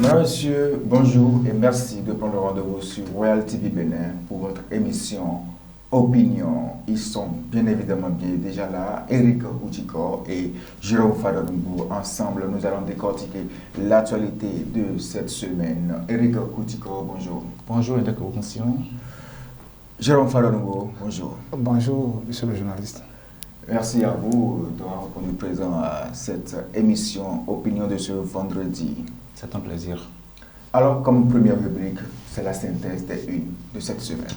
Madame, Monsieur, bonjour et merci de prendre rendez-vous sur Royal TV Bénin pour votre émission Opinion. Ils sont bien évidemment déjà là, Eric Koutiko et Jérôme Fadongo. Ensemble, nous allons décortiquer l'actualité de cette semaine. Eric Koutiko, bonjour. Bonjour, Eric Koutiko. Jérôme Fadongo, bonjour. Bonjour, monsieur le journaliste. Merci à vous d'avoir répondu présent à cette émission Opinion de ce vendredi. C'est un plaisir. Alors, comme première rubrique, c'est la synthèse des unes de cette semaine.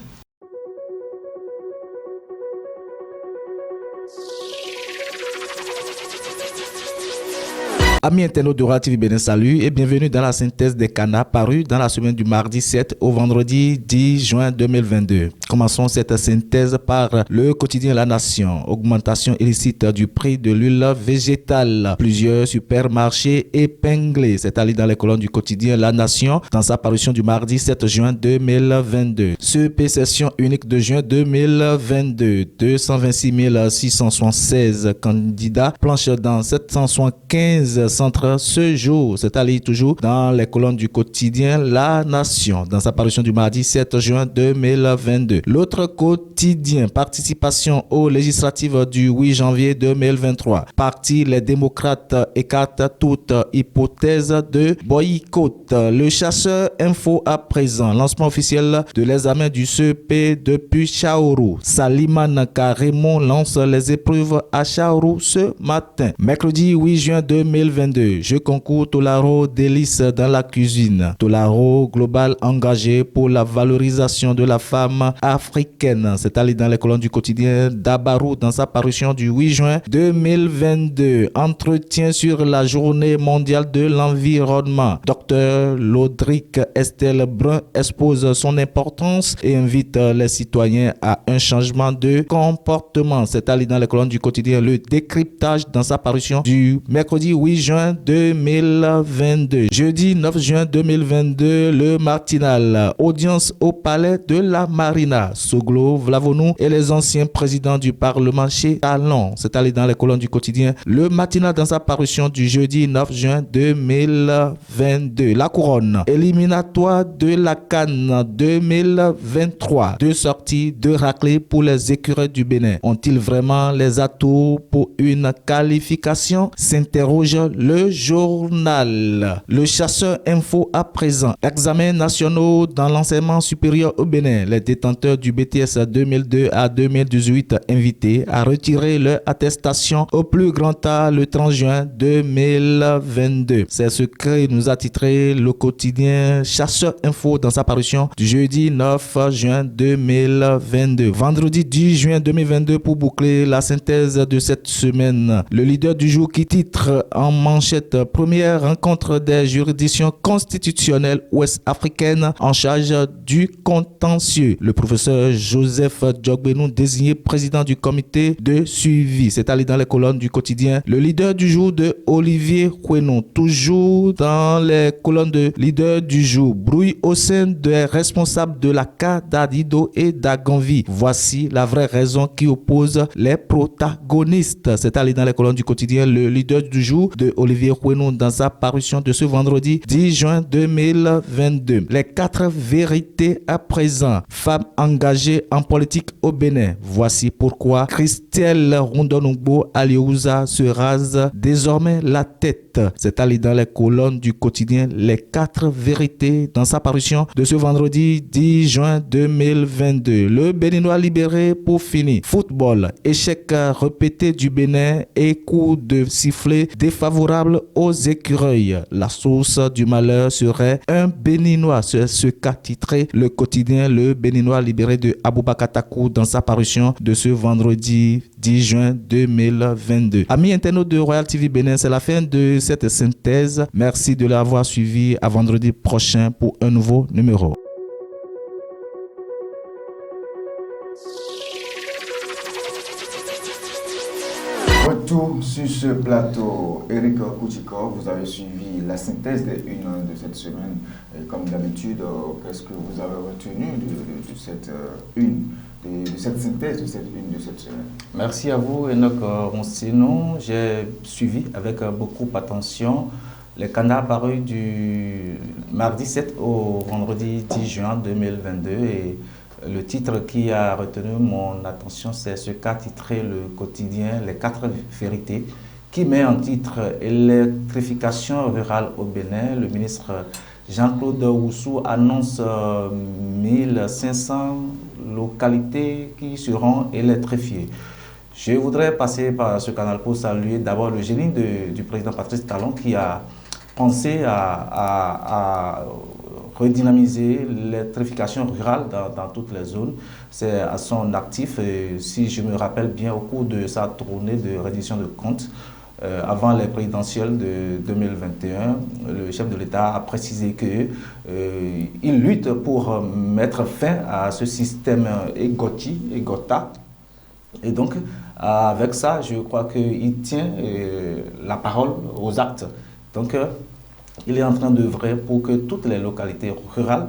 Amis internautes de Royal TV Bénin, salut et bienvenue dans la synthèse des canards parue dans la semaine du mardi 7 au vendredi 10 juin 2022. Commençons cette synthèse par le quotidien La Nation. Augmentation illicite du prix de l'huile végétale. Plusieurs supermarchés épinglés. C'est allé dans les colonnes du quotidien La Nation dans sa parution du mardi 7 juin 2022. CEP session unique de juin 2022. 226 676 candidats planchent dans 775 centre ce jour. C'est allé toujours dans les colonnes du quotidien La Nation dans sa parution du mardi 7 juin 2022. L'autre quotidien, participation aux législatives du 8 janvier 2023. Parti Les démocrates écartent toute hypothèse de boycott. Le chasseur info à présent. Lancement officiel de l'examen du CEP depuis Chaourou. Saliman Karemon lance les épreuves à Chaourou ce matin. Mercredi 8 juin 2022. Jeu concours Tolaro délices dans la cuisine. Tolaro global engagé pour la valorisation de la femme africaine. C'est allé dans les colonnes du quotidien Dabarou dans sa parution du 8 juin 2022. Entretien sur la journée mondiale de l'environnement. Docteur Lodric Estelle Brun expose son importance et invite les citoyens à un changement de comportement. C'est allé dans les colonnes du quotidien Le Décryptage dans sa parution du mercredi 8 juin 2022. Jeudi 9 juin 2022, le matinal. Audience au palais de la Marina. Soglo, Vlavonou et les anciens présidents du Parlement chez Talon. C'est allé dans les colonnes du quotidien. Le matinal dans sa parution du jeudi 9 juin 2022. La couronne. Éliminatoire de la CAN 2023. Deux sorties, deux raclées pour les écureuils du Bénin. Ont-ils vraiment les atouts pour une qualification? S'interroge le journal. Le chasseur info à présent. Examens nationaux dans l'enseignement supérieur au Bénin. Les détenteurs du BTS 2002 à 2018 invités à retirer leur attestation au plus grand tard le 30 juin 2022. C'est ce que nous a titré le quotidien Chasseur info dans sa parution du jeudi 9 juin 2022. Vendredi 10 juin 2022 pour boucler la synthèse de cette semaine. Le leader du jour qui titre en manchette première rencontre des juridictions constitutionnelles ouest-africaines en charge du contentieux. Le professeur Joseph Djogbenou désigné président du comité de suivi. C'est allé dans les colonnes du quotidien. Le leader du jour de Olivier Kouenon. Toujours dans les colonnes de leader du jour. Brouille au sein des responsables de la CA d'Adido et d'Aganvi. Voici la vraie raison qui oppose les protagonistes. C'est allé dans les colonnes du quotidien. Le leader du jour de Olivier Kouenon dans sa parution de ce vendredi 10 juin 2022. Les 4 vérités à présent. Femmes engagées en politique au Bénin. Voici pourquoi Christelle Rondonogbo Aliouza se rase désormais la tête. C'est allé dans les colonnes du quotidien Les 4 vérités dans sa parution de ce vendredi 10 juin 2022. Le Béninois libéré pour finir. Football. Échec répété du Bénin et coup de sifflet défavorable aux écureuils. La source du malheur serait un Béninois. C'est ce qu'a titré le quotidien Le Béninois libéré de Aboubakar Takou dans sa parution de ce vendredi 10 juin 2022. Amis internautes de Royal TV Bénin, c'est la fin de cette synthèse. Merci de l'avoir suivi. À vendredi prochain pour un nouveau numéro. Retour sur ce plateau, Eric Koutiko, vous avez suivi la synthèse des unes de cette semaine. Et comme d'habitude, qu'est-ce que vous avez retenu de cette une, de cette synthèse de cette une de cette semaine? Merci à vous, Enoch Ronsinon. J'ai suivi avec beaucoup d'attention Les canards parus du mardi 7 au vendredi 10 juin 2022 et le titre qui a retenu mon attention, c'est ce qu'a titré le quotidien Les 4 vérités, qui met en titre électrification rurale au Bénin. Le ministre Jean-Claude Oussou annonce 1500 localités qui seront électrifiées. Je voudrais passer par ce canal pour saluer d'abord le génie du président Patrice Talon qui a pensé à redynamiser l'électrification rurale dans toutes les zones. C'est à son actif, si je me rappelle bien, au cours de sa tournée de reddition de comptes, avant les présidentielles de 2021, le chef de l'État a précisé qu'il lutte pour mettre fin à ce système égota. Et donc, avec ça, je crois qu'il tient la parole aux actes. Donc, il est en train d'œuvrer pour que toutes les localités rurales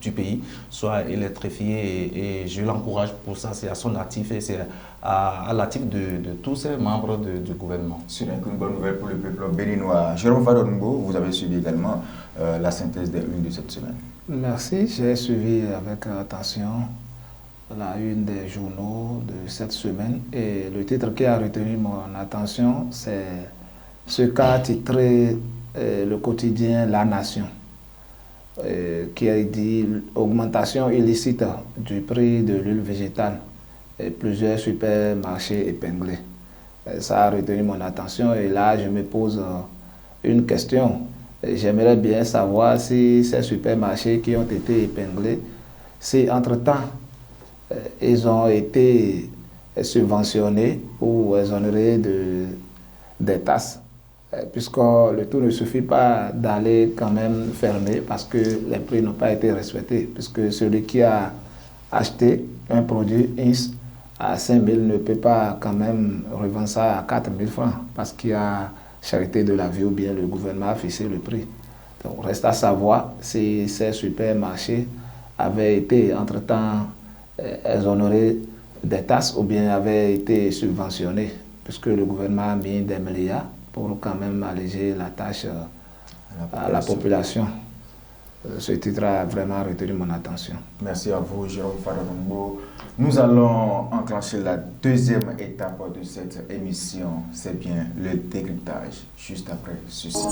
du pays soient électrifiées et je l'encourage pour ça. C'est à son actif et c'est à l'actif de tous ces membres du gouvernement. C'est une bonne nouvelle pour le peuple béninois. Jérôme Fadongo, vous avez suivi également la synthèse des unes de cette semaine. Merci, j'ai suivi avec attention la une des journaux de cette semaine et le titre qui a retenu mon attention, c'est ce qu'a titré le quotidien La Nation, qui a dit augmentation illicite du prix de l'huile végétale et plusieurs supermarchés épinglés. Ça a retenu mon attention et là je me pose une question. J'aimerais bien savoir si ces supermarchés qui ont été épinglés, si entre-temps ils ont été subventionnés ou exonérés des taxes, puisque le tout ne suffit pas d'aller quand même fermer parce que les prix n'ont pas été respectés, puisque celui qui a acheté un produit INS à 5 000 ne peut pas quand même revendre ça à 4 000 francs parce qu'il y a charité de la vie ou bien le gouvernement a fixé le prix. Donc reste à savoir si ces supermarchés avaient été entre-temps exonérés des taxes ou bien avaient été subventionnés, puisque le gouvernement a mis des milliards pour quand même alléger la tâche à la population. Ce titre a vraiment retenu mon attention. Merci à vous, Jérôme Fadongo. Nous allons enclencher la deuxième étape de cette émission. C'est bien le décryptage, juste après ceci.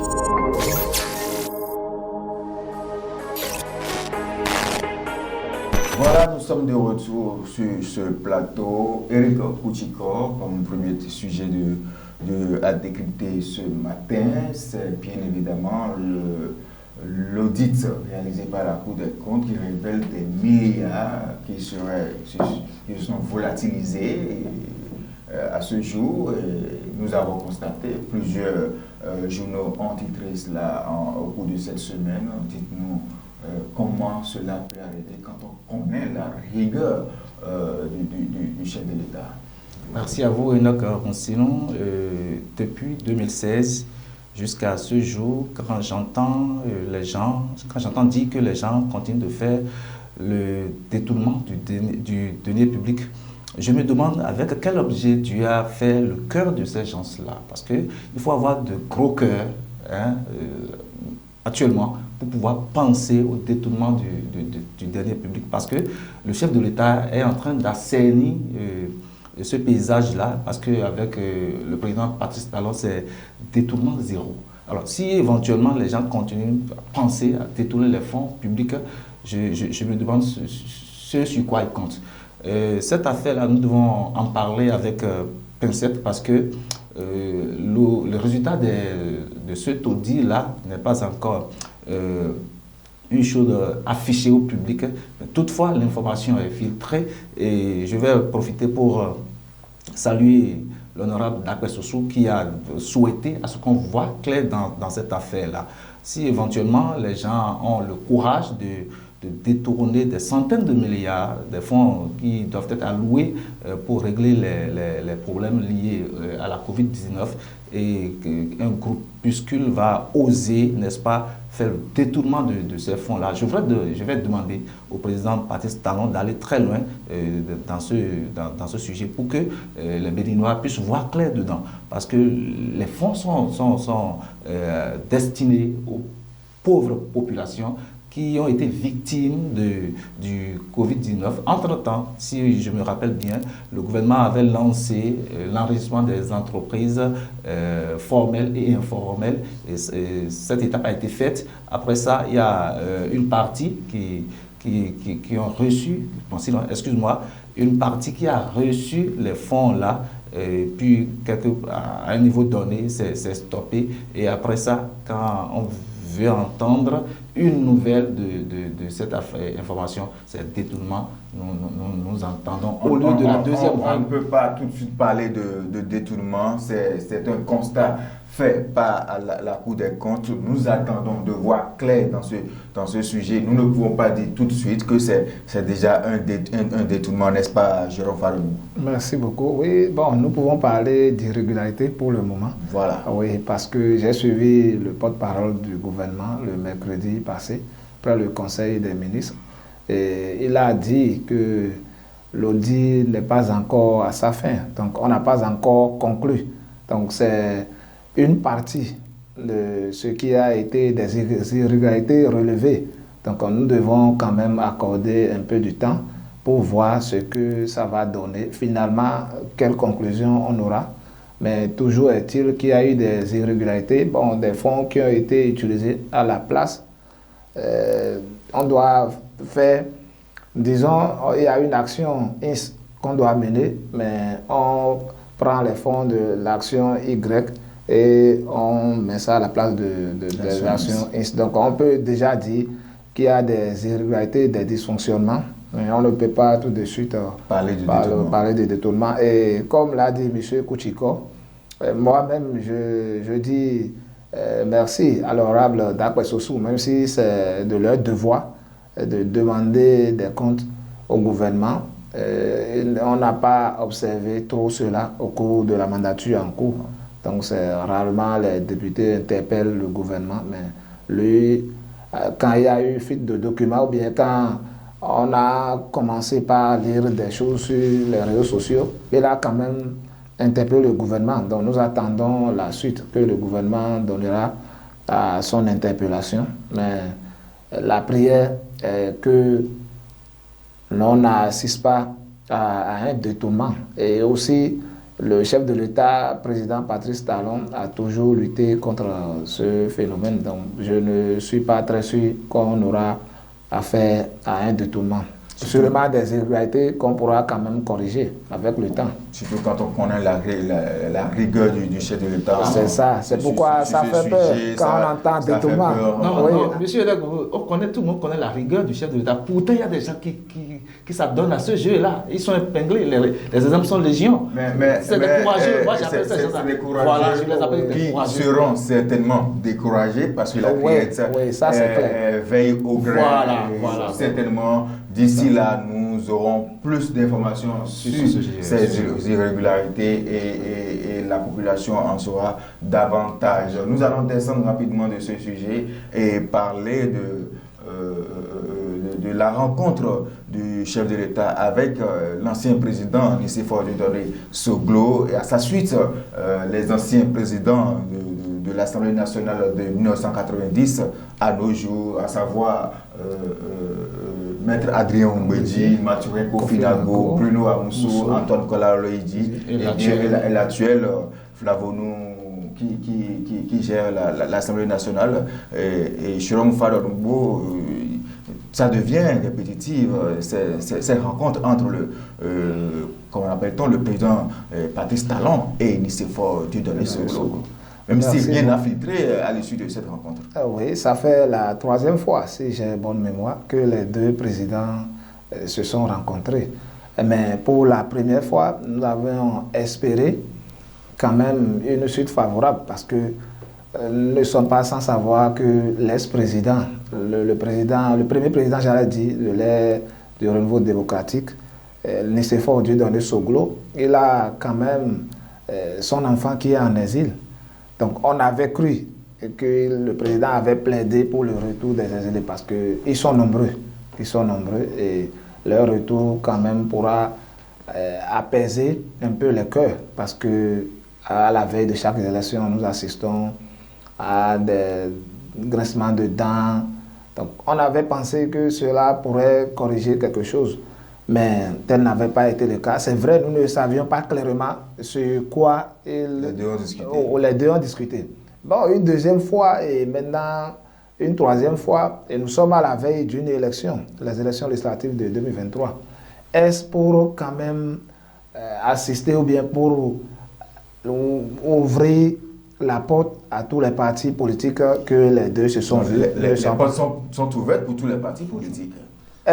Voilà, nous sommes de retour sur ce plateau. Éric Kouchikor, comme premier sujet à décrypter ce matin, c'est bien évidemment l'audit réalisé par la Cour des comptes qui révèle des milliards qui sont volatilisés à ce jour. Et nous avons constaté plusieurs journaux ont titré cela au cours de cette semaine. Dites-nous comment cela peut arriver quand on connaît la rigueur du chef de l'État. Merci à vous, Enoch Ronsilon. Depuis 2016 jusqu'à ce jour, quand j'entends dire que les gens continuent de faire le détournement du denier public, je me demande avec quel objet Dieu a fait le cœur de ces gens-là. Parce qu'il faut avoir de gros cœurs actuellement pour pouvoir penser au détournement du denier public. Parce que le chef de l'État est en train d'assainir ce paysage-là, parce qu'avec le président Patrice Talon, c'est détournement zéro. Alors, si éventuellement les gens continuent à penser à détourner les fonds publics, je me demande ce sur quoi ils comptent. Cette affaire-là, nous devons en parler avec pincette parce que le résultat de cet audit-là n'est pas encore une chose affichée au public. Toutefois, l'information est filtrée et je vais profiter pour saluer l'honorable Dakwe Sossou qui a souhaité à ce qu'on voit clair dans cette affaire-là. Si éventuellement les gens ont le courage de détourner des centaines de milliards des fonds qui doivent être alloués pour régler les problèmes liés à la Covid-19 et qu'un groupuscule va oser, n'est-ce pas, fait le détournement de ces fonds-là. Je vais demander au président Patrice Talon d'aller très loin dans ce sujet pour que les Béninois puissent voir clair dedans. Parce que les fonds sont destinés aux pauvres populations qui ont été victimes du Covid-19. Entre-temps, si je me rappelle bien, le gouvernement avait lancé l'enregistrement des entreprises formelles et informelles. Et cette étape a été faite. Après ça, il y a une partie qui ont reçu, excuse-moi, une partie qui a reçu les fonds-là, et puis à un niveau donné, c'est stoppé. Et après ça, quand on veut entendre une nouvelle de cette information, c'est détournement, nous entendons au lieu de la deuxième vague. On ne peut pas tout de suite parler de détournement, c'est un constat fait par la Cour des comptes. Nous attendons de voir clair dans ce sujet. Nous ne pouvons pas dire tout de suite que c'est déjà un détournement, n'est-ce pas, Jérôme Faroumou? Merci beaucoup. Oui, bon, nous pouvons parler d'irrégularité pour le moment. Voilà. Oui, parce que j'ai suivi le porte-parole du gouvernement le mercredi passé, après le Conseil des ministres. Et il a dit que l'audit n'est pas encore à sa fin. Donc, on n'a pas encore conclu. Donc, c'est une partie de ce qui a été des irrégularités relevées. Donc, nous devons quand même accorder un peu de temps pour voir ce que ça va donner. Finalement, quelle conclusion on aura. Mais toujours est-il qu'il y a eu des irrégularités, bon, des fonds qui ont été utilisés à la place. On doit faire, disons, il y a une action INS qu'on doit mener, mais on prend les fonds de l'action Y et on met ça à la place de l'action INS. Donc on peut déjà dire qu'il y a des irrégularités, des dysfonctionnements, mais on ne peut pas tout de suite parler de détournement. Et comme l'a dit M. Kouchiko, moi-même je dis merci à l'honorable Dakwe Sossou, même si c'est de leur devoir de demander des comptes au gouvernement. On n'a pas observé trop cela au cours de la mandature en cours. Donc c'est rarement les députés interpellent le gouvernement, mais lui, quand il y a eu fuite de documents ou bien quand on a commencé par lire des choses sur les réseaux sociaux, il a quand même interpellé le gouvernement. Donc nous attendons la suite que le gouvernement donnera à son interpellation. Mais la prière est que l'on n'assiste pas à un détournement. Et aussi, le chef de l'État, président Patrice Talon, a toujours lutté contre ce phénomène. Donc, je ne suis pas très sûr qu'on aura affaire à un détournement. Sûrement des irrégularités qu'on pourra quand même corriger avec le temps. Surtout quand on connaît la rigueur du chef de l'État. C'est ça, c'est pourquoi ça fait peur quand on entend détournement. Non, monsieur, tout le monde connaît la rigueur du chef de l'État. Pourtant, il y a des gens qui s'adonnent à ce jeu-là. Ils sont épinglés, les exemples sont légion. C'est des courageux, moi j'appelle ça. C'est des courageux, voilà, je les appelle des courageux. Qui seront certainement découragés parce que la prière veille au grain. Voilà. Certainement, d'ici là, nous aurons plus d'informations sur ces irrégularités et la population en saura davantage. Nous allons descendre rapidement de ce sujet et parler de la rencontre du chef de l'État avec l'ancien président Nicéphore Dieudonné Soglo et à sa suite les anciens présidents de l'Assemblée nationale de 1990 à nos jours, à savoir Maître Adrien Oumbédi, Mathurin Kofi Nagbo, Bruno Amoussou, Antoine Kola-Loïdi et l'actuel Flavonou qui gère l'Assemblée nationale et Jérôme Faroumou. Ça devient répétitif, ces rencontres entre comment appelle-t-on, le président Patrice Talon et Nicéphore Dieudonné Soglo. Même si rien n'a filtré à l'issue de cette rencontre. Oui, ça fait la troisième fois, si j'ai bonne mémoire, que les deux présidents se sont rencontrés. Mais pour la première fois, nous avions espéré quand même une suite favorable parce que nous ne sommes pas sans savoir que l'ex-président, le premier président, j'allais dire, de l'ère du renouveau démocratique, Nicéphore Dieudonné Soglo, il a quand même son enfant qui est en exil. Donc on avait cru que le président avait plaidé pour le retour des exilés parce qu'ils sont nombreux. Ils sont nombreux et leur retour quand même pourra apaiser un peu les cœurs parce que à la veille de chaque élection, nous assistons à des grincements de dents. Donc, on avait pensé que cela pourrait corriger quelque chose, mais tel n'avait pas été le cas. C'est vrai, nous ne savions pas clairement sur quoi les deux ont discuté. Bon, une deuxième fois et maintenant une troisième fois, et nous sommes à la veille d'une élection, les élections législatives de 2023. Est-ce pour quand même assister ou bien pour ouvrir la porte à tous les partis politiques que les deux se sont vus? Les portes sont ouvertes pour tous les partis politiques.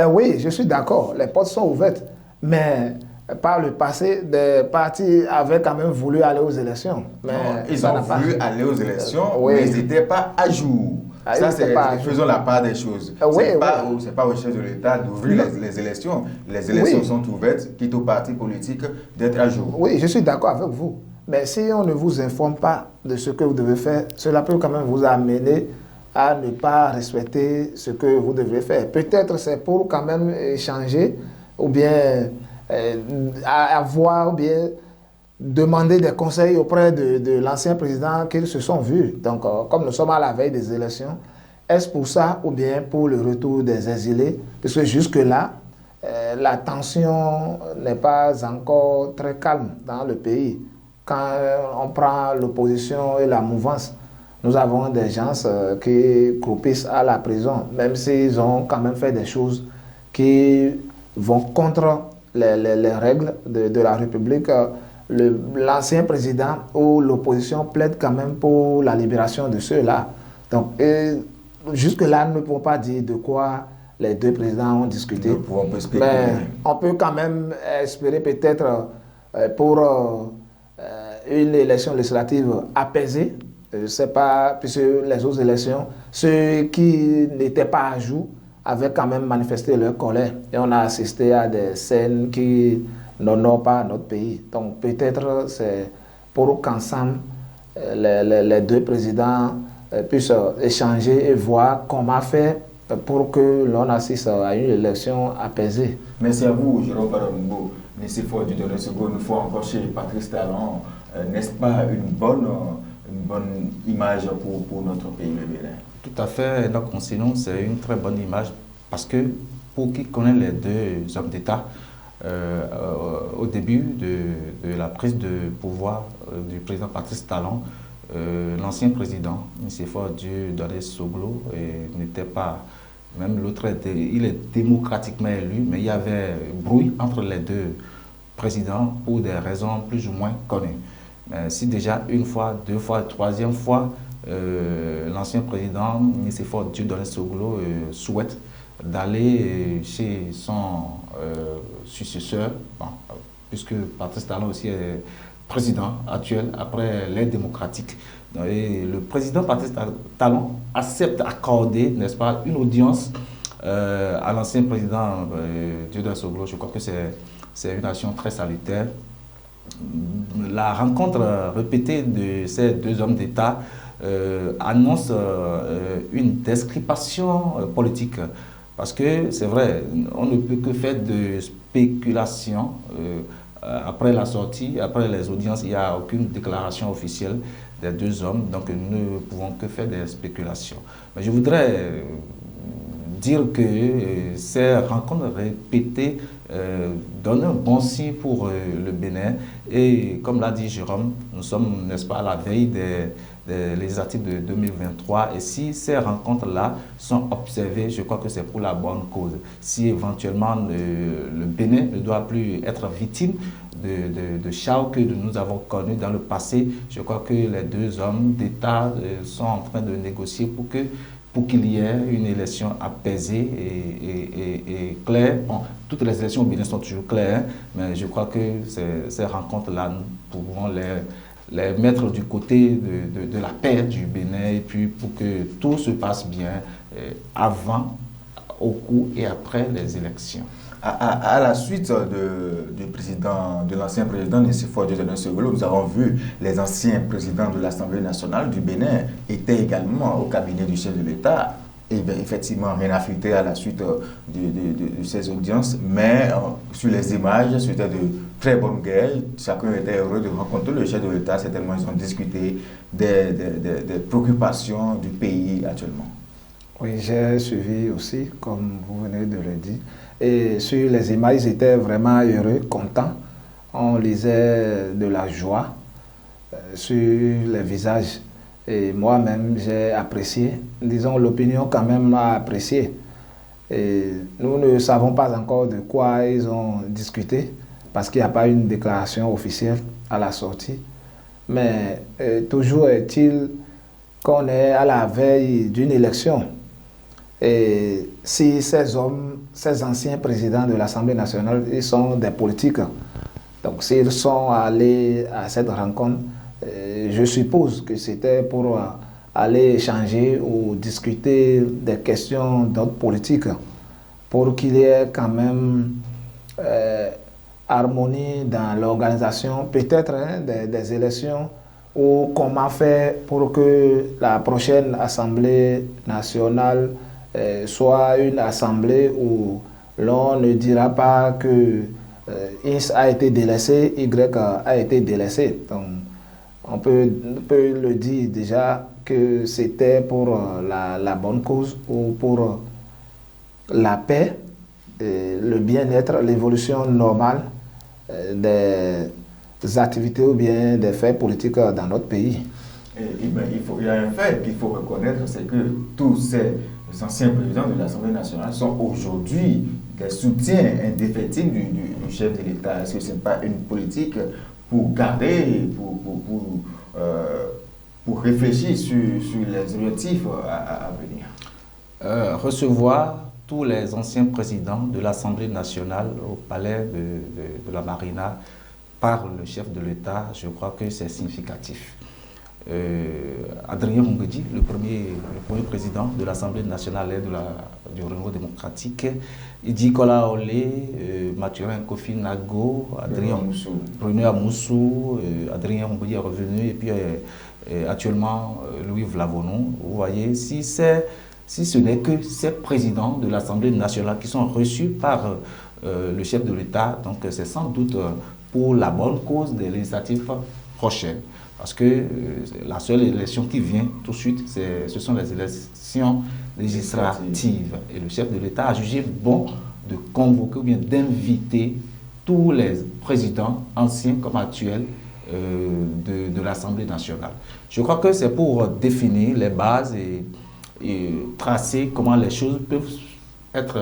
Oui, je suis d'accord, les portes sont ouvertes, mais par le passé, des partis avaient quand même voulu aller aux élections. Mais non, ils ont voulu aller aux élections, mais ils n'étaient pas à jour. Ça, faisons la part des choses. C'est pas au chef de l'État d'ouvrir les élections. Les élections sont ouvertes, quitte aux partis politiques d'être à jour. Oui, je suis d'accord avec vous. Mais si on ne vous informe pas de ce que vous devez faire, cela peut quand même vous amener à ne pas respecter ce que vous devez faire. Peut-être c'est pour quand même échanger ou bien avoir ou bien demander des conseils auprès de l'ancien président qu'ils se sont vus. Donc, comme nous sommes à la veille des élections, est-ce pour ça ou bien pour le retour des exilés? Parce que jusque-là, la tension n'est pas encore très calme dans le pays. Quand on prend l'opposition et la mouvance, nous avons des gens qui croupissent à la prison, même s'ils ont quand même fait des choses qui vont contre les règles de la République. L'ancien président ou l'opposition plaide quand même pour la libération de ceux-là. Donc, jusque-là, nous ne pouvons pas dire de quoi les deux présidents ont discuté. Mais on peut quand même espérer peut-être pour une élection législative apaisée. Je ne sais pas, puisque les autres élections, ceux qui n'étaient pas à jour avaient quand même manifesté leur colère. Et on a assisté à des scènes qui n'honorent pas notre pays. Donc peut-être c'est pour qu'ensemble les deux présidents puissent échanger et voir comment faire pour que l'on assiste à une élection apaisée. Merci à vous, Jérôme Barombo. Nicéphore du dernier second, une fois encore chez Patrice Talon. N'est-ce pas une bonne image pour notre pays, le Bénin? Tout à fait, donc sinon c'est une très bonne image parce que pour qui connaît les deux hommes d'État, au début de la prise de pouvoir du président Patrice Talon, l'ancien président, Nicéphore Dieudonné Soglo, n'était pas, même l'autre, il est démocratiquement élu, mais il y avait brouille entre les deux présidents pour des raisons plus ou moins connues. Mais si déjà une fois, deux fois, troisième fois, l'ancien président Nicéphore Dieudonné Soglo souhaite d'aller chez son successeur, puisque Patrice Talon aussi est président actuel après l'ère démocratique. Et le président Patrice Talon accepte d'accorder, n'est-ce pas, une audience à l'ancien président Dieudonné Soglo. Je crois que c'est une action très salutaire. La rencontre répétée de ces deux hommes d'État annonce une description politique. Parce que c'est vrai, on ne peut que faire de spéculation. Après la sortie, après les audiences, il n'y a aucune déclaration officielle des deux hommes, donc nous ne pouvons que faire des spéculations. Mais je voudrais dire que ces rencontres répétées donnent un bon signe pour le Bénin. Et comme l'a dit Jérôme, nous sommes, n'est-ce pas, à la veille des législatives de 2023. Et si ces rencontres-là sont observées, je crois que c'est pour la bonne cause. Si éventuellement le Bénin ne doit plus être victime de chaos que nous avons connus dans le passé, je crois que les deux hommes d'État sont en train de négocier pour qu'il y ait une élection apaisée et claire. Bon, toutes les élections au Bénin sont toujours claires, mais je crois que ces rencontres-là, nous pouvons les mettre du côté de la paix du Bénin et puis pour que tout se passe bien avant, au cours et après les élections. à la suite de l'ancien président Nicéphore Dieudonné Sogolo, nous avons vu les anciens présidents de l'Assemblée nationale du Bénin étaient également au cabinet du chef de l'État. Et bien, effectivement, rien n'a fuité à la suite de ces audiences, mais sur les images, c'était de très bonnes guerres. Chacun était heureux de rencontrer le chef de l'État. Certainement, ils ont discuté des préoccupations du pays actuellement. Oui, j'ai suivi aussi, comme vous venez de le dire. Et sur les images, ils étaient vraiment heureux, contents. On lisait de la joie sur les visages. Et moi-même, j'ai apprécié. Disons, l'opinion quand même a apprécié. Et nous ne savons pas encore de quoi ils ont discuté, parce qu'il n'y a pas une déclaration officielle à la sortie. Mais toujours est-il qu'on est à la veille d'une élection. Et si ces hommes, ces anciens présidents de l'Assemblée nationale, ils sont des politiques, donc s'ils sont allés à cette rencontre, je suppose que c'était pour aller échanger ou discuter des questions d'ordre politique, pour qu'il y ait quand même harmonie dans l'organisation, peut-être des élections, ou comment faire pour que la prochaine Assemblée nationale soit une assemblée où l'on ne dira pas que X a été délaissé, Y a été délaissé. Donc, on peut le dire déjà que c'était pour la bonne cause ou pour la paix, le bien-être, l'évolution normale des activités ou bien des faits politiques dans notre pays. Il y a un fait qu'il faut reconnaître, c'est que tous ces anciens présidents de l'Assemblée nationale sont aujourd'hui des soutiens indéfectibles du chef de l'État. Est-ce que ce n'est pas une politique pour garder, pour réfléchir sur les objectifs à venir? Recevoir tous les anciens présidents de l'Assemblée nationale au palais de la Marina par le chef de l'État, je crois que c'est significatif. Adrien Moungedi, le premier président de l'Assemblée nationale et du Renouveau démocratique, Idikola Olé, Mathurin Kofi Nago, René Amoussou, Adrien Moungedi est revenu, et puis actuellement Louis Vlavonon. Vous voyez, si ce n'est que ces présidents de l'Assemblée nationale qui sont reçus par le chef de l'État, donc c'est sans doute pour la bonne cause des législatives prochaines. Parce que la seule élection qui vient tout de suite, ce sont les élections législatives. Et le chef de l'État a jugé bon de convoquer ou bien d'inviter tous les présidents, anciens comme actuels, de l'Assemblée nationale. Je crois que c'est pour définir les bases et tracer comment les choses peuvent être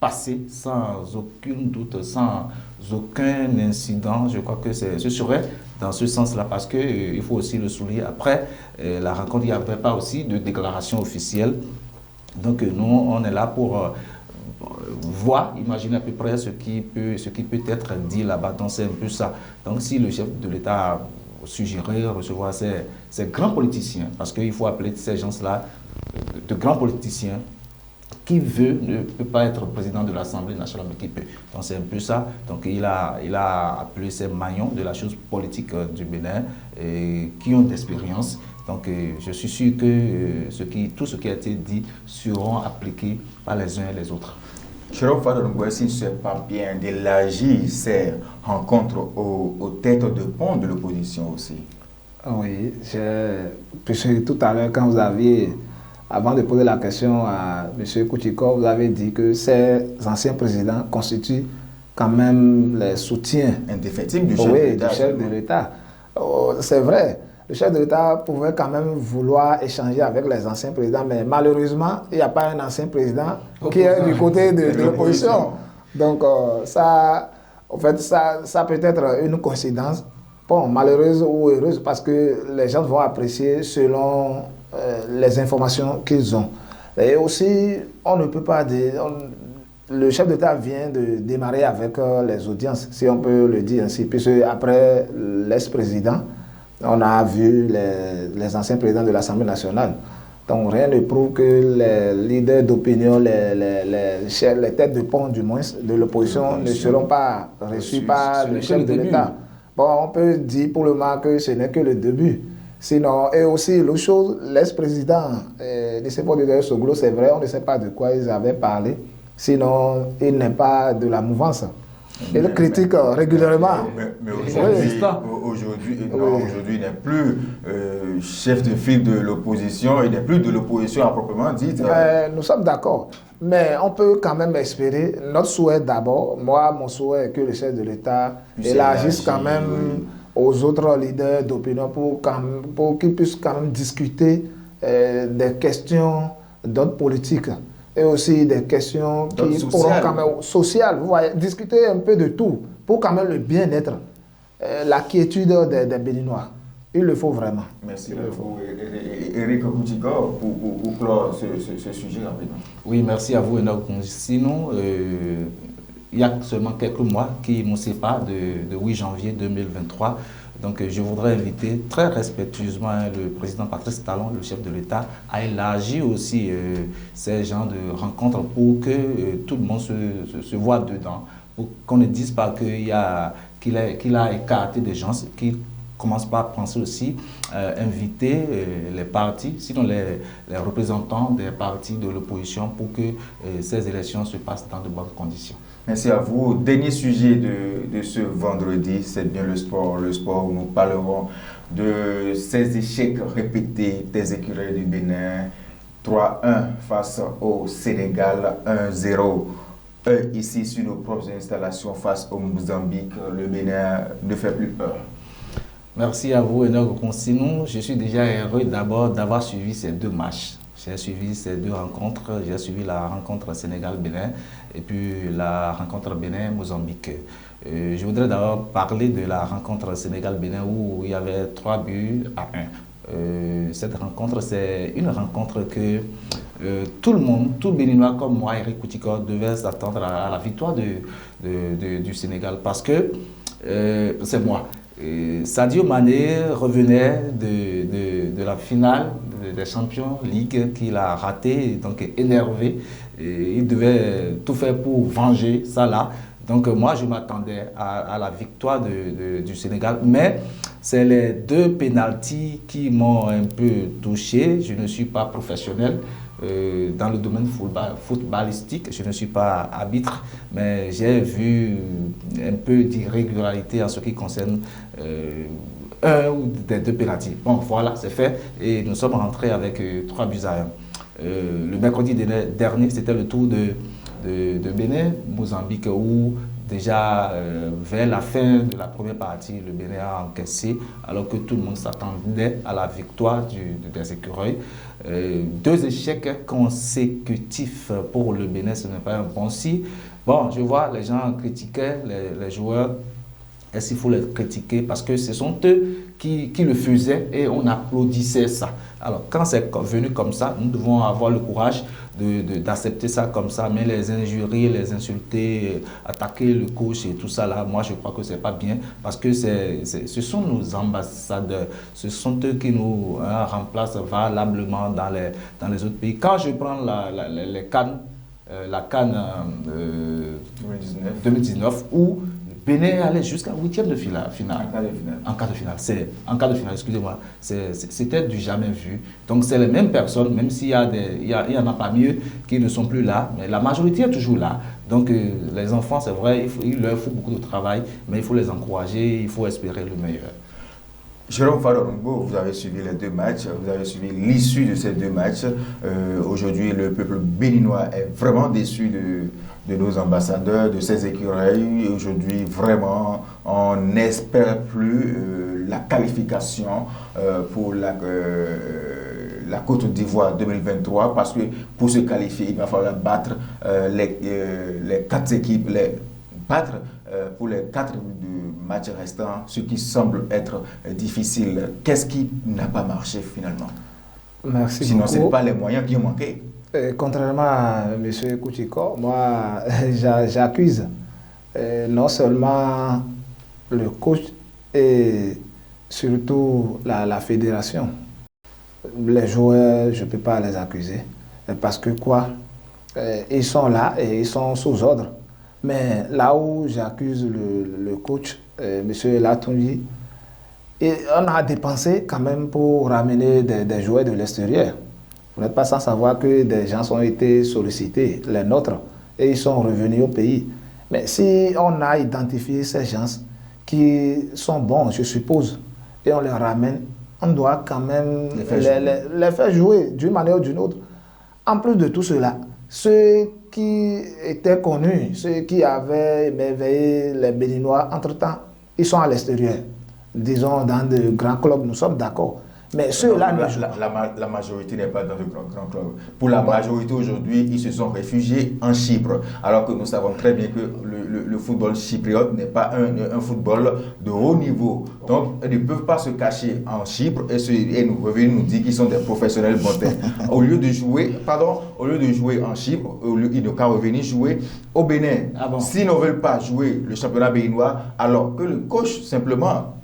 passées sans aucun doute, sans aucun incident. Je crois que ce serait dans ce sens-là, parce qu'il faut aussi le souligner. Après la rencontre, il n'y avait pas aussi de déclaration officielle. Donc nous, on est là pour voir, imaginer à peu près ce qui peut être dit là-bas. Donc c'est un peu ça. Donc si le chef de l'État a suggéré recevoir ces grands politiciens, parce qu'il faut appeler ces gens-là de grands politiciens, qui ne peut pas être président de l'Assemblée nationale, mais qui peut. Donc c'est un peu ça. Donc il a appelé ces maillons de la chose politique du Bénin qui ont d'expérience. Donc je suis sûr que tout ce qui a été dit seront appliqués par les uns et les autres. Jérôme Fadongoua, s'il ne serait pas bien d'élargir ces rencontres aux têtes de pont de l'opposition aussi? Oui, puisque tout à l'heure, quand vous aviez... Avant de poser la question à M. Kouchiko, vous avez dit que ces anciens présidents constituent quand même les soutiens indéfectibles du chef de l'État. C'est vrai, le chef de l'État pouvait quand même vouloir échanger avec les anciens présidents, mais malheureusement, il n'y a pas un ancien président qui est du côté de l'opposition. Donc ça peut être une coïncidence, bon, malheureuse ou heureuse, parce que les gens vont apprécier selon les informations qu'ils ont. Et aussi, on ne peut pas dire... le chef d'État vient de démarrer avec les audiences, si on peut le dire ainsi, puisque après l'ex-président, on a vu les anciens présidents de l'Assemblée nationale. Donc rien ne prouve que les leaders d'opinion, les têtes de pont du moins de l'opposition ne seront pas reçus par le chef de l'État. Bon, on peut dire pour le moment que ce n'est que le début. Sinon, et aussi l'autre chose, l'ex-président de Nicéphore Soglo, c'est vrai, on ne sait pas de quoi ils avaient parlé. Sinon, il n'est pas de la mouvance. Il critique régulièrement. Mais aujourd'hui, il n'est plus chef de file de l'opposition, il n'est plus de l'opposition à proprement dit. Nous sommes d'accord. Mais on peut quand même espérer, notre souhait d'abord, moi, mon souhait est que le chef de l'État élargisse quand même aux autres leaders d'opinion pour qu'ils puissent quand même discuter des questions d'ordre politique. Et aussi des questions qui pourront quand même sociales, vous voyez, discuter un peu de tout pour quand même le bien-être, la quiétude des Béninois. Il le faut vraiment. Merci beaucoup, Éric Kouchiko, pour clore ce sujet rapidement. Oui, merci à vous, Enoch. Sinon, il y a seulement quelques mois qui nous séparent de 8 janvier 2023. Donc, je voudrais inviter très respectueusement le président Patrice Talon, le chef de l'État, à élargir aussi ces genres de rencontres pour que tout le monde se voit dedans, pour qu'on ne dise pas qu'il a écarté des gens, qu'il commence par penser aussi inviter les partis, sinon les représentants des partis de l'opposition pour que ces élections se passent dans de bonnes conditions. Merci à vous. Dernier sujet de ce vendredi, c'est bien le sport. Le sport où nous parlerons de ces échecs répétés des écureuils du Bénin. 3-1 face au Sénégal, 1-0 ici sur nos propres installations face au Mozambique. Le Bénin ne fait plus peur. Merci à vous, Enoch. Sinon, je suis déjà heureux d'abord d'avoir suivi ces deux matchs. J'ai suivi ces deux rencontres. J'ai suivi la rencontre Sénégal-Bénin et puis la rencontre Bénin-Mozambique. Je voudrais d'abord parler de la rencontre Sénégal-Bénin où il y avait 3-1. Cette rencontre, c'est une rencontre que tout le monde, tout Béninois comme moi, Éric Kouchiko, devait s'attendre à la victoire du Sénégal parce que c'est moi. Sadio Mané revenait de la finale des Champions League qu'il a raté, donc énervé. Et il devait tout faire pour venger ça là. Donc moi, je m'attendais à la victoire du Sénégal, mais c'est les deux pénaltys qui m'ont un peu touché. Je ne suis pas professionnel dans le domaine footballistique, je ne suis pas arbitre, mais j'ai vu un peu d'irrégularité en ce qui concerne un ou des deux pénaltys. Bon, voilà, c'est fait et nous sommes rentrés avec 3-1. Le mercredi dernier, c'était le tour de Bénin, Mozambique, où déjà vers la fin de la première partie, le Bénin a encaissé, alors que tout le monde s'attendait à la victoire des écureuils. 2 échecs consécutifs pour le Bénin, ce n'est pas un bon signe. Bon, je vois les gens critiquaient les joueurs. Est-ce qu'il faut les critiquer? Parce que ce sont eux qui le faisaient et on applaudissait ça. Alors, quand c'est venu comme ça, nous devons avoir le courage d'accepter ça comme ça, mais les injurier, les insulter, attaquer le coach et tout ça là, moi je crois que c'est pas bien parce que ce sont nos ambassadeurs, ce sont eux qui nous remplacent valablement dans les autres pays. Quand je prends les CAN, la CAN 2019 où Bénin allait jusqu'à 8e de finale. En quart de finale, excusez-moi. C'était du jamais vu. Donc c'est les mêmes personnes, même s'il y en a pas mieux qui ne sont plus là, mais la majorité est toujours là. Donc les enfants, c'est vrai, il leur faut beaucoup de travail, mais il faut les encourager, il faut espérer le meilleur. Jérôme Falorungo, vous avez suivi les 2 matchs, vous avez suivi l'issue de ces 2 matchs. Aujourd'hui, le peuple béninois est vraiment déçu de nos ambassadeurs, de ces écureuils. Aujourd'hui, vraiment, on n'espère plus la qualification pour la Côte d'Ivoire 2023 parce que pour se qualifier, il va falloir battre les 4 équipes, pour les 4 matchs restants, ce qui semble être difficile. Qu'est-ce qui n'a pas marché finalement? Merci Sinon, beaucoup. ce n'est pas les moyens qui ont manqué. Contrairement à M. Kouchiko, moi, j'accuse non seulement le coach et surtout la fédération. Les joueurs, je ne peux pas les accuser. Parce que quoi? Ils sont là et ils sont sous ordre. Mais là où j'accuse le coach, M. Latunji, on a dépensé quand même pour ramener des joueurs de l'extérieur. Vous n'êtes pas sans savoir que des gens ont été sollicités, les nôtres, et ils sont revenus au pays. Mais si on a identifié ces gens qui sont bons, je suppose, et on les ramène, on doit quand même les faire jouer d'une manière ou d'une autre. En plus de tout cela, ceux qui étaient connus, ceux qui avaient émerveillé les Béninois, entre-temps, ils sont à l'extérieur. Disons, dans de grands clubs, nous sommes d'accord. Mais ceux-là... La majorité n'est pas dans de grands clubs. Pour la majorité aujourd'hui, ils se sont réfugiés en Chypre. Alors que nous savons très bien que le football chypriote n'est pas un football de haut niveau. Donc, ils ne peuvent pas se cacher en Chypre et nous revenir nous dire qu'ils sont des professionnels montants. Au lieu de jouer en Chypre, ils n'ont qu'à revenir jouer au Bénin. Ah bon? S'ils ne veulent pas jouer le championnat béninois, alors que le coach, simplement...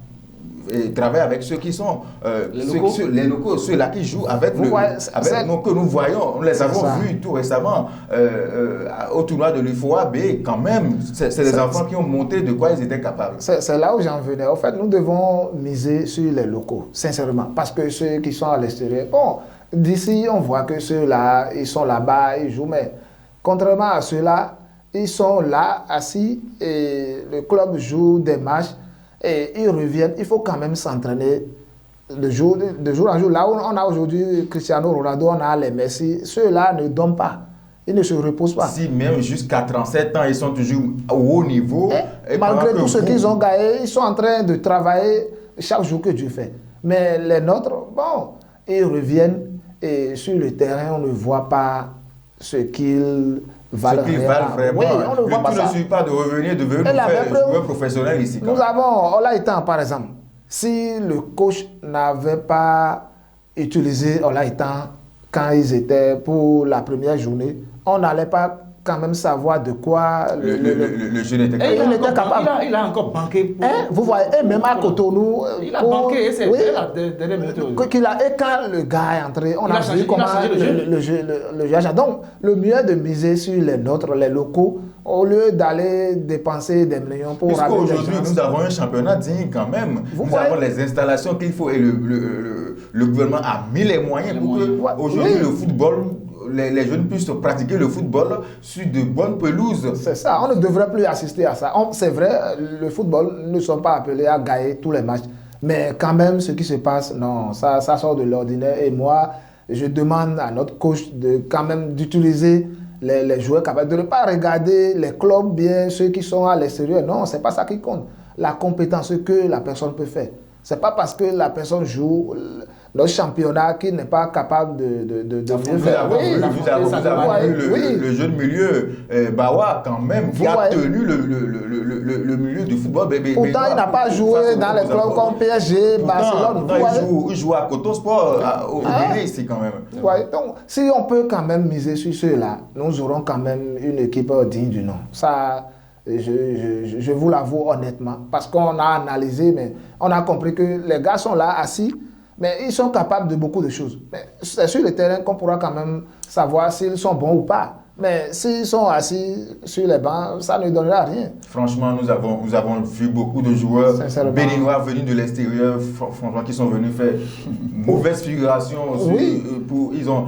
et travaille avec ceux qui sont les locaux, ceux-là qui jouent avec que nous voyons, nous les avons vus tout récemment au tournoi de l'UFOA-B. Quand même, c'est des enfants qui ont montré de quoi ils étaient capables. C'est là où j'en venais. En fait, nous devons miser sur les locaux, sincèrement, parce que ceux qui sont à l'extérieur, bon, d'ici on voit que ceux-là, ils sont là-bas, ils jouent, mais contrairement à ceux-là, ils sont là, assis, et le club joue des matchs, et ils reviennent. Il faut quand même s'entraîner de jour en jour. Là où on a aujourd'hui Cristiano Ronaldo, on a les Messi, ceux-là ne dorment pas. Ils ne se reposent pas. Si même jusqu'à 37 ans, ils sont toujours au haut niveau. Et malgré tout ce qu'ils ont gagné, ils sont en train de travailler chaque jour que Dieu fait. Mais les nôtres, bon, ils reviennent et sur le terrain, on ne voit pas ce qu'ils valent vraiment. Oui, on ne voit pas ça. Ne suffit pas de revenir, de devenir joueur professionnel ici. Nous avons Olaïtan, par exemple. Si le coach n'avait pas utilisé Olaïtan quand ils étaient pour la première journée, on n'allait pas quand même savoir de quoi le jeune était capable. Il a encore banqué. Vous voyez, et même à Cotonou. Il a banqué, c'est la dernière minute. Et quand le gars est entré, on a vu comment le jeu a changé. Donc, le mieux est de miser sur les nôtres, les locaux, au lieu d'aller dépenser des millions pour ramener des gens. Aujourd'hui, nous avons un championnat digne quand même. Nous avons les installations qu'il faut et le gouvernement a mis les moyens pour que aujourd'hui le football... Les jeunes puissent pratiquer le football sur de bonnes pelouses. C'est ça, on ne devrait plus assister à ça. C'est vrai, le football, nous ne sommes pas appelés à gagner tous les matchs. Mais quand même, ce qui se passe, non, ça sort de l'ordinaire. Et moi, je demande à notre coach quand même d'utiliser les joueurs capables, de ne pas regarder les clubs bien, ceux qui sont à l'extérieur. Non, ce n'est pas ça qui compte. La compétence que la personne peut faire. Ce n'est pas parce que la personne joue notre championnat qui n'est pas capable de mieux faire. Vous avez vu le jeune milieu Bawa quand même, qui a tenu le milieu du football. Pourtant, il n'a pas joué dans les clubs comme PSG, Barcelone. Il joue à Coton Sport, au Bénin ici quand même. Donc, si on peut quand même miser sur ceux-là, nous aurons quand même une équipe digne du nom. Ça... Je vous l'avoue honnêtement, parce qu'on a analysé, mais on a compris que les gars sont là assis, mais ils sont capables de beaucoup de choses. C'est sur le terrain qu'on pourra quand même savoir s'ils sont bons ou pas. Mais s'ils sont assis sur les bancs, ça ne donnera rien. Franchement, nous avons vu beaucoup de joueurs béninois venus de l'extérieur, franchement, qui sont venus faire mauvaise figuration. Ils ont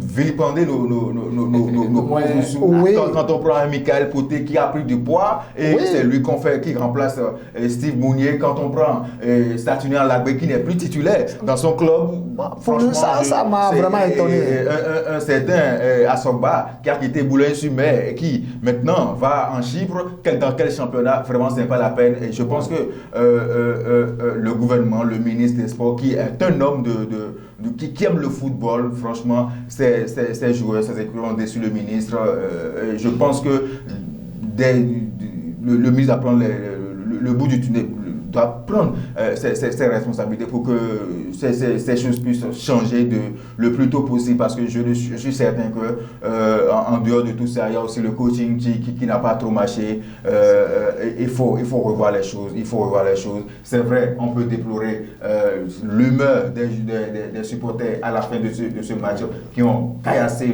vilipendé nos pauvres sous. Quand on prend un Michael Poté qui a pris du poids, et c'est lui qui remplace Steve Mounier. Quand on prend Statunian Lagbe qui n'est plus titulaire dans son club, pour lui, ça m'a vraiment étonné. Un certain Assogba qui a quitté Boulogne-sur-Mer et qui maintenant va en Chypre, dans quel championnat, vraiment ce n'est pas la peine. Et je pense que le gouvernement, le ministre des Sports, qui est un homme qui aime le football, franchement, ces joueurs, ces équipes ont déçu le ministre. Je pense que le ministre va prendre le bout du tunnel. doit prendre ses responsabilités pour que ces choses puissent changer le plus tôt possible, parce que je suis certain que en dehors de tout ça, il y a aussi le coaching qui n'a pas trop marché. Il faut revoir les choses. C'est vrai, on peut déplorer l'humeur des supporters à la fin de ce match qui ont caillassé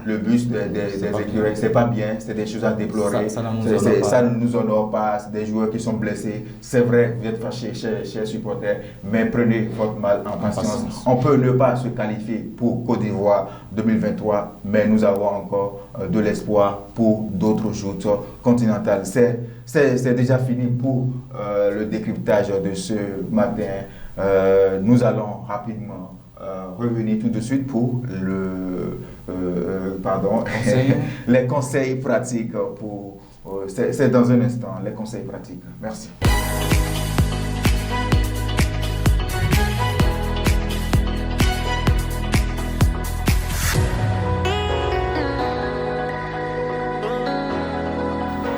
le bus des écureuils. C'est pas bien, c'est des choses à déplorer. Ça ne nous honore pas. C'est des joueurs qui sont blessés. C'est vrai, vous êtes fâchés, chers supporters, mais prenez votre mal en patience. On peut ne pas se qualifier pour Côte d'Ivoire 2023, mais nous avons encore de l'espoir pour d'autres joutes continentales. C'est déjà fini pour le décryptage de ce matin. Nous allons rapidement revenir tout de suite pour les conseils pratiques. C'est dans un instant, les conseils pratiques. Merci.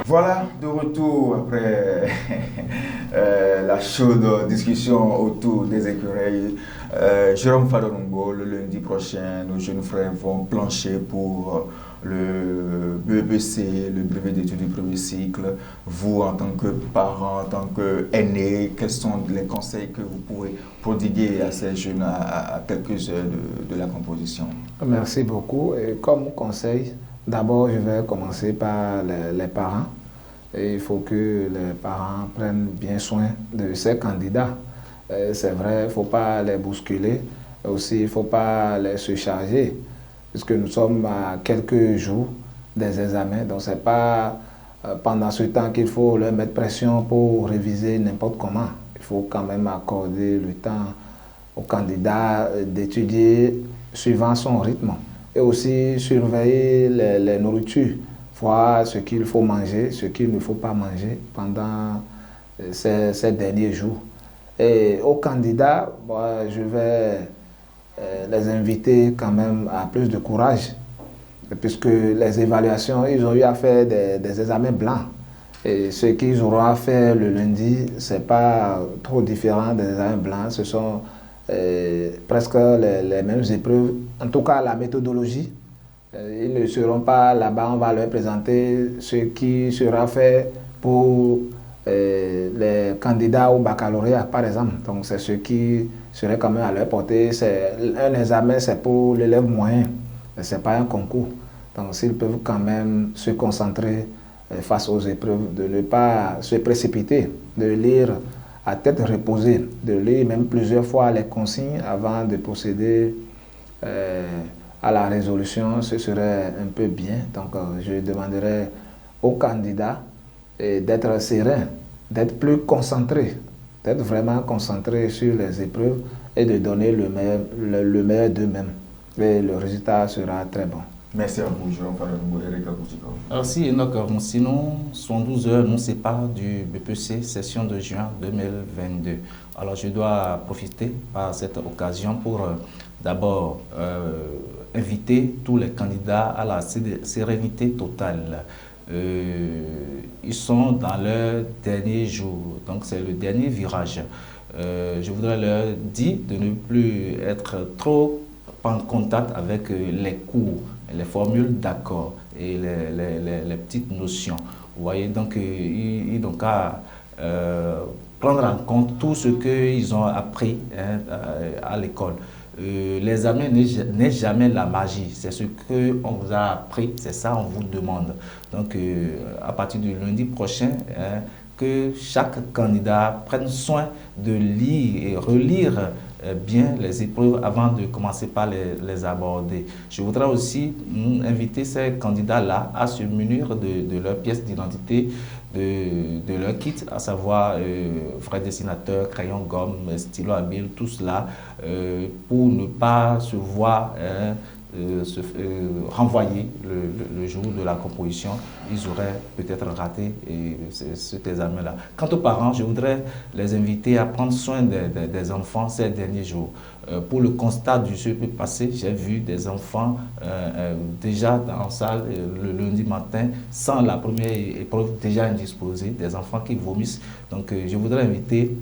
Voilà, de retour après la chaude discussion autour des écureuils. Jérôme Fadongo, le lundi prochain, nos jeunes frères vont plancher pour le BEPC, le brevet d'études du premier cycle. Vous, en tant que parents, en tant qu'aînés, quels sont les conseils que vous pouvez prodiguer à ces jeunes à quelques heures de la composition? Merci beaucoup. Et comme conseil, d'abord, je vais commencer par les parents. Et il faut que les parents prennent bien soin de ces candidats. C'est vrai, il ne faut pas les bousculer. Aussi, il ne faut pas les surcharger, puisque nous sommes à quelques jours des examens. Donc, ce n'est pas pendant ce temps qu'il faut leur mettre pression pour réviser n'importe comment. Il faut quand même accorder le temps au candidat d'étudier suivant son rythme. Et aussi surveiller les nourritures, voir ce qu'il faut manger, ce qu'il ne faut pas manger pendant ces derniers jours. Et aux candidats, je vais les inviter quand même à plus de courage, puisque les évaluations, ils ont eu à faire des examens blancs. Et ce qu'ils auront à faire le lundi, ce n'est pas trop différent des examens blancs. Ce sont presque les mêmes épreuves, en tout cas la méthodologie. Ils ne seront pas là-bas, on va leur présenter ce qui sera fait pour les candidats au baccalauréat, par exemple. Donc c'est ce qui serait quand même à leur portée. Un examen, c'est pour l'élève moyen, ce n'est pas un concours. Donc s'ils peuvent quand même se concentrer face aux épreuves, de ne pas se précipiter, de lire à tête reposée, de lire même plusieurs fois les consignes avant de procéder à la résolution, ce serait un peu bien. Donc je demanderais aux candidats d'être sereins, d'être plus concentrés, d'être vraiment concentrés sur les épreuves et de donner le meilleur d'eux-mêmes. Et le résultat sera très bon. Merci à vous, Jérôme Fadongo et Eric Akoutiko. Merci, Enoch. Sinon, 112 heures nous séparent du BPC session de juin 2022. Alors, je dois profiter par cette occasion pour d'abord inviter tous les candidats à la sérénité totale. Ils sont dans leur dernier jour, donc c'est le dernier virage. Je voudrais leur dire de ne plus être trop en contact avec les cours, les formules d'accord et les petites notions. Vous voyez, donc ils n'ont qu'à prendre en compte tout ce qu'ils ont appris à l'école. L'examen n'est jamais la magie, c'est ce qu'on vous a appris, c'est ça on vous demande. Donc à partir du lundi prochain, que chaque candidat prenne soin de lire et relire bien les épreuves avant de commencer par les aborder. Je voudrais aussi inviter ces candidats-là à se munir de leur pièce d'identité, de leur kit, à savoir frais dessinateur, crayon, gomme, stylo à bille, tout cela, pour ne pas se voir renvoyé le jour de la composition, ils auraient peut-être raté cet examen-là. Quant aux parents, je voudrais les inviter à prendre soin des enfants ces derniers jours. Pour le constat du CEP passé, j'ai vu des enfants déjà en salle le lundi matin, sans la première épreuve déjà indisposée, des enfants qui vomissent. Donc je voudrais inviter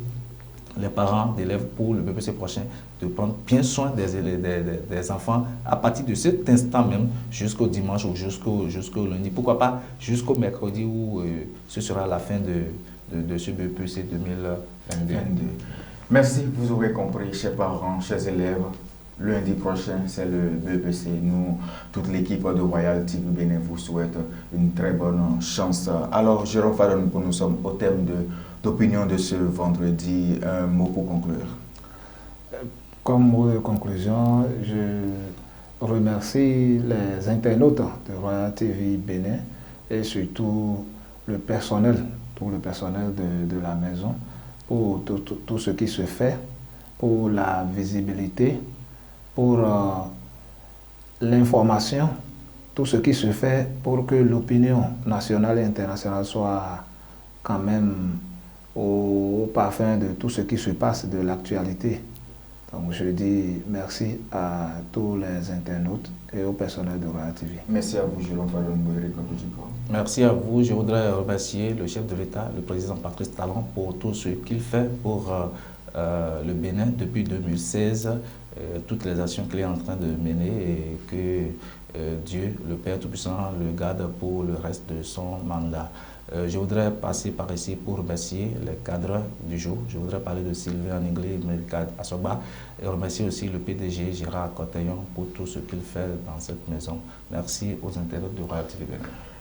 les parents d'élèves pour le BPC prochain de prendre bien soin des enfants à partir de cet instant même jusqu'au dimanche ou jusqu'au lundi. Pourquoi pas jusqu'au mercredi où ce sera la fin de ce BPC 2022. Merci, vous aurez compris, chers parents, chers élèves. Lundi prochain, c'est le BPC. Nous, toute l'équipe de Royal TV Bénin vous souhaite une très bonne chance. Alors, Jérôme Fadon, nous sommes au thème d'opinion de ce vendredi. Un mot pour conclure. Comme mot de conclusion, je remercie les internautes de Royal TV Bénin et surtout le personnel, tout le personnel de la maison pour tout ce qui se fait, pour la visibilité, pour l'information, tout ce qui se fait pour que l'opinion nationale et internationale soit quand même au parfum de tout ce qui se passe de l'actualité. Donc je dis merci à tous les internautes et au personnel de Royal TV. Merci à vous, Jérôme Fadon. Merci à vous. Je voudrais remercier le chef de l'État, le président Patrice Talon, pour tout ce qu'il fait pour le Bénin depuis 2016, toutes les actions qu'il est en train de mener et que Dieu, le Père Tout-Puissant, le garde pour le reste de son mandat. Je voudrais passer par ici pour remercier les cadres du jour. Je voudrais parler de Sylvain Niglé, Melika Assoba et remercier aussi le PDG Gérard Cotaillon pour tout ce qu'il fait dans cette maison. Merci aux internautes de Royal TV.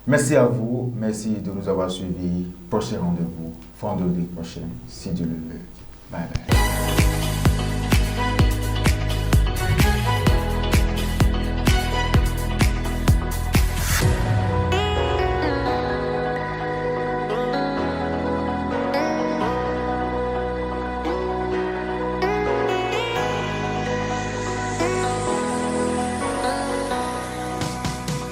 Merci à vous. Merci de nous avoir suivis. Prochain rendez-vous, vendredi prochain, si Dieu le veut. Bye bye.